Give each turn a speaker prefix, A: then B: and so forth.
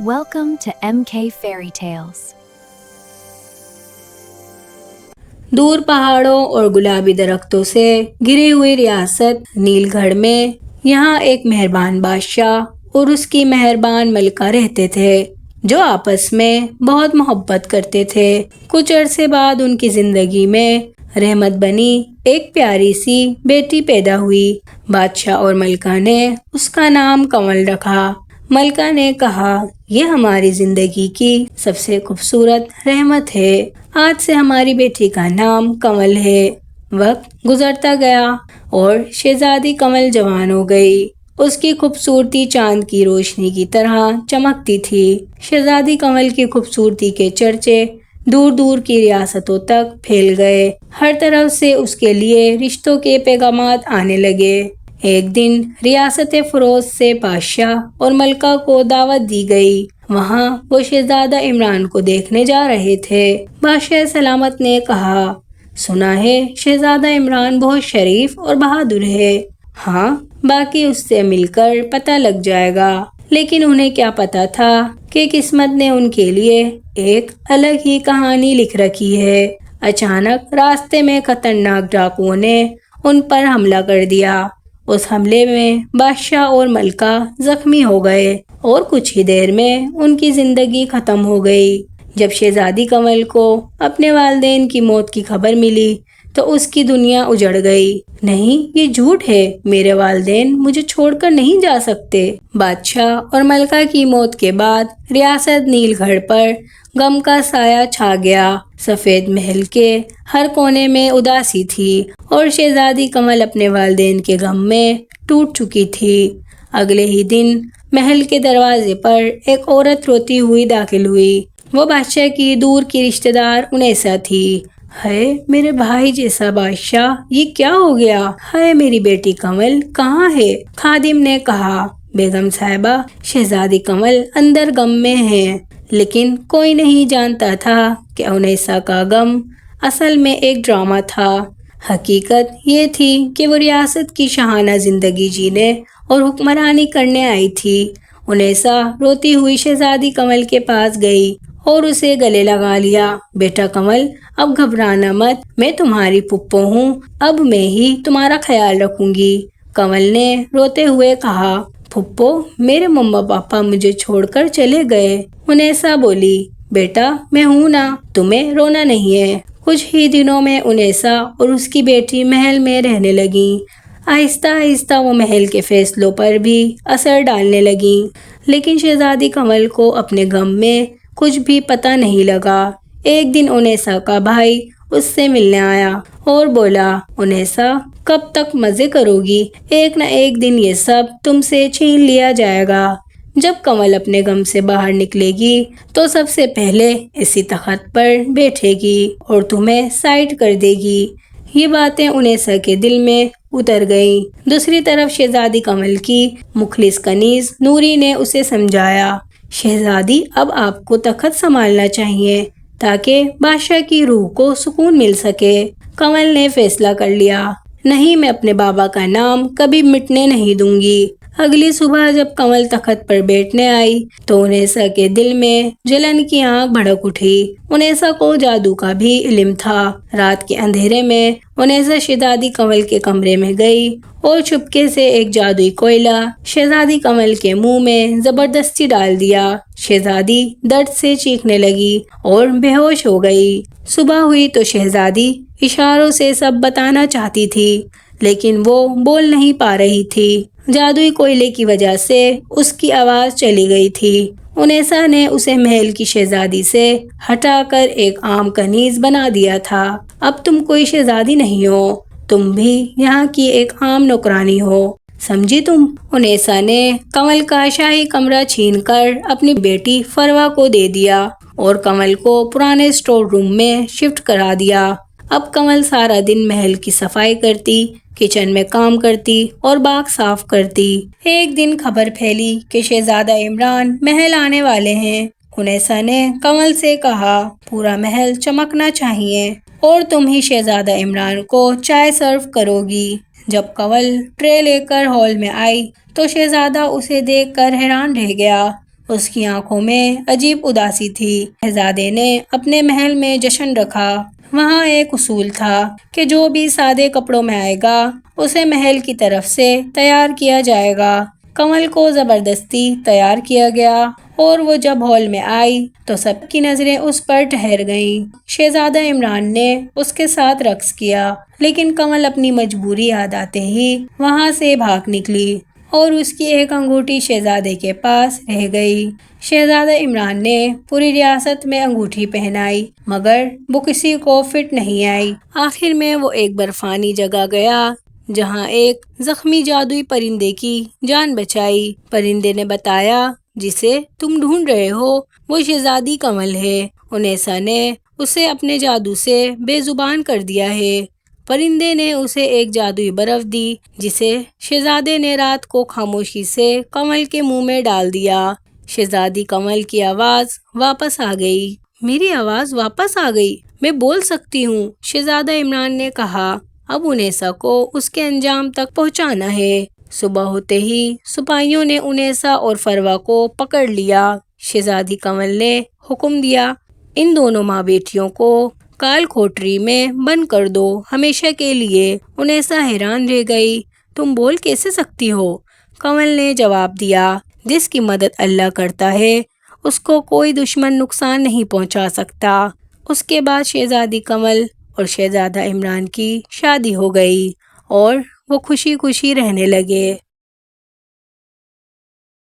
A: Welcome to MK Fairy Tales.
B: دور پہاڑوں اور گلابی درختوں سے گری ہوئی ریاست نیل گڑھ میں یہاں ایک مہربان بادشاہ اور اس کی مہربان ملکہ رہتے تھے جو آپس میں بہت محبت کرتے تھے۔ کچھ عرصے بعد ان کی زندگی میں رحمت بنی ایک پیاری سی بیٹی پیدا ہوئی۔ بادشاہ اور ملکہ نے اس کا نام کنول رکھا۔ ملکہ نے کہا، یہ ہماری زندگی کی سب سے خوبصورت رحمت ہے، آج سے ہماری بیٹی کا نام کنول ہے۔ وقت گزرتا گیا اور شہزادی کنول جوان ہو گئی۔ اس کی خوبصورتی چاند کی روشنی کی طرح چمکتی تھی۔ شہزادی کنول کی خوبصورتی کے چرچے دور دور کی ریاستوں تک پھیل گئے۔ ہر طرف سے اس کے لیے رشتوں کے پیغامات آنے لگے۔ ایک دن ریاست فروز سے بادشاہ اور ملکہ کو دعوت دی گئی۔ وہاں وہ شہزادہ عمران کو دیکھنے جا رہے تھے۔ بادشاہ سلامت نے کہا، سنا ہے شہزادہ عمران بہت شریف اور بہادر ہے۔ ہاں، باقی اس سے مل کر پتہ لگ جائے گا۔ لیکن انہیں کیا پتا تھا کہ قسمت نے ان کے لیے ایک الگ ہی کہانی لکھ رکھی ہے۔ اچانک راستے میں خطرناک ڈاکوؤں نے ان پر حملہ کر دیا۔ اس حملے میں بادشاہ اور ملکہ زخمی ہو گئے اور کچھ ہی دیر میں ان کی زندگی ختم ہو گئی۔ جب شہزادی کنول کو اپنے والدین کی موت کی خبر ملی تو اس کی دنیا اجڑ گئی۔ نہیں، یہ جھوٹ ہے، میرے والدین مجھے چھوڑ کر نہیں جا سکتے۔ بادشاہ اور ملکہ کی موت کے بعد ریاست نیل گڑھ پر غم کا سایہ چھا گیا۔ سفید محل کے ہر کونے میں اداسی تھی اور شہزادی کنول اپنے والدین کے غم میں ٹوٹ چکی تھی۔ اگلے ہی دن محل کے دروازے پر ایک عورت روتی ہوئی داخل ہوئی۔ وہ بادشاہ کی دور کی رشتہ دار انیسہ تھی۔ ہائے میرے بھائی جیسا بادشاہ، یہ کیا ہو گیا؟ ہائے میری بیٹی کنول کہاں ہے؟ خادم نے کہا، بیگم صاحبہ، شہزادی کنول اندر غم میں ہے۔ لیکن کوئی نہیں جانتا تھا کہ انیسہ کا غم اصل میں ایک ڈرامہ تھا۔ حقیقت یہ تھی کہ وہ ریاست کی شاہانہ زندگی جینے اور حکمرانی کرنے آئی تھی۔ انیسہ روتی ہوئی شہزادی کنول کے پاس گئی اور اسے گلے لگا لیا۔ بیٹا کنول، اب گھبرانا مت، میں تمہاری پھپھو ہوں، اب میں ہی تمہارا خیال رکھوں گی۔ کنول نے روتے ہوئے کہا، پھپھو، میرے مما پاپا مجھے چھوڑ کر چلے گئے۔ انیسہ بولی، بیٹا میں ہوں نا، تمہیں رونا نہیں ہے۔ کچھ ہی دنوں میں انیسہ اور اس کی بیٹی محل میں رہنے لگیں۔ آہستہ آہستہ وہ محل کے فیصلوں پر بھی اثر ڈالنے لگیں۔ لیکن شہزادی کنول کو اپنے غم میں کچھ بھی پتہ نہیں لگا۔ ایک دن انیسہ کا بھائی اس سے ملنے آیا اور بولا، انیسہ، کب تک مزے کرو گی؟ ایک نہ ایک دن یہ سب تم سے چھین لیا جائے گا۔ جب کنول اپنے غم سے باہر نکلے گی تو سب سے پہلے اسی تخت پر بیٹھے گی اور تمہیں سائڈ کر دے گی۔ یہ باتیں انیسہ کے دل میں اتر گئیں۔ دوسری طرف شہزادی کنول کی مخلص کنیز نوری نے اسے سمجھایا، شہزادی اب آپ کو تخت سنبھالنا چاہیے تاکہ بادشاہ کی روح کو سکون مل سکے۔ کنول نے فیصلہ کر لیا، نہیں، میں اپنے بابا کا نام کبھی مٹنے نہیں دوں گی۔ اگلی صبح جب کنول تخت پر بیٹھنے آئی تو انیسہ کے دل میں جلن کی آگ بھڑک اٹھی۔ انیسہ کو جادو کا بھی علم تھا۔ رات کے اندھیرے میں انیسہ شہزادی کنول کے کمرے میں گئی اور چپکے سے ایک جادوئی کوئلہ شہزادی کنول کے منہ میں زبردستی ڈال دیا۔ شہزادی درد سے چیخنے لگی اور بے ہوش ہو گئی۔ صبح ہوئی تو شہزادی اشاروں سے سب بتانا چاہتی تھی لیکن وہ بول نہیں پا رہی تھی۔ جادوئی کوئلے کی وجہ سے اس کی آواز چلی گئی تھی۔ انیسہ نے اسے محل کی شہزادی سے ہٹا کر ایک عام کنیز بنا دیا تھا۔ اب تم کوئی شہزادی نہیں ہو، تم بھی یہاں کی ایک عام نوکرانی ہو، سمجھی تم؟ انیسہ نے کنول کا شاہی کمرہ چھین کر اپنی بیٹی فروا کو دے دیا اور کنول کو پرانے اسٹور روم میں شفٹ کرا دیا۔ اب کنول سارا دن محل کی صفائی کرتی، کچن میں کام کرتی اور باغ صاف کرتی۔ ایک دن خبر پھیلی کہ شہزادہ عمران محل آنے والے ہیں۔ انیسہ نے کنول سے کہا، پورا محل چمکنا چاہیے اور تم ہی شہزادہ عمران کو چائے سرو کرو گی۔ جب کنول ٹرے لے کر ہال میں آئی تو شہزادہ اسے دیکھ کر حیران رہ گیا۔ اس کی آنکھوں میں عجیب اداسی تھی۔ شہزادے نے اپنے محل میں جشن رکھا۔ وہاں ایک اصول تھا کہ جو بھی سادے کپڑوں میں آئے گا اسے محل کی طرف سے تیار کیا جائے گا۔ کنول کو زبردستی تیار کیا گیا اور وہ جب ہال میں آئی تو سب کی نظریں اس پر ٹھہر گئیں۔ شہزادہ عمران نے اس کے ساتھ رقص کیا، لیکن کنول اپنی مجبوری یاد آتے ہی وہاں سے بھاگ نکلی اور اس کی ایک انگوٹھی شہزادے کے پاس رہ گئی۔ شہزادہ عمران نے پوری ریاست میں انگوٹھی پہنائی مگر وہ کسی کو فٹ نہیں آئی۔ آخر میں وہ ایک برفانی جگہ گیا جہاں ایک زخمی جادوئی پرندے کی جان بچائی۔ پرندے نے بتایا جسے تم ڈھونڈ رہے ہو وہ شہزادی کنول ہے۔ انیسا نے اسے اپنے جادو سے بے زبان کر دیا ہے۔ پرندے نے اسے ایک جادوئی برف دی جسے شہزادے نے رات کو خاموشی سے کنول کے منہ میں ڈال دیا۔ شہزادی کنول کی آواز واپس آ گئی۔ میری آواز واپس آ گئی، میں بول سکتی ہوں، شہزادہ عمران نے کہا۔ اب انیسا کو اس کے انجام تک پہنچانا ہے۔ صبح ہوتے ہی سپاہیوں نے انیسا اور فروا کو پکڑ لیا۔ شہزادی کنول نے حکم دیا، ان دونوں ماں بیٹیوں کو کال کھوٹری میں بند کر دو ہمیشہ کے لیے۔ انیسا حیران رہ گئی، تم بول کیسے سکتی ہو؟ کنول نے جواب دیا، جس کی مدد اللہ کرتا ہے اس کو کوئی دشمن نقصان نہیں پہنچا سکتا۔ اس کے بعد شہزادی کنول اور شہزادہ عمران کی شادی ہو گئی اور وہ خوشی خوشی رہنے لگے۔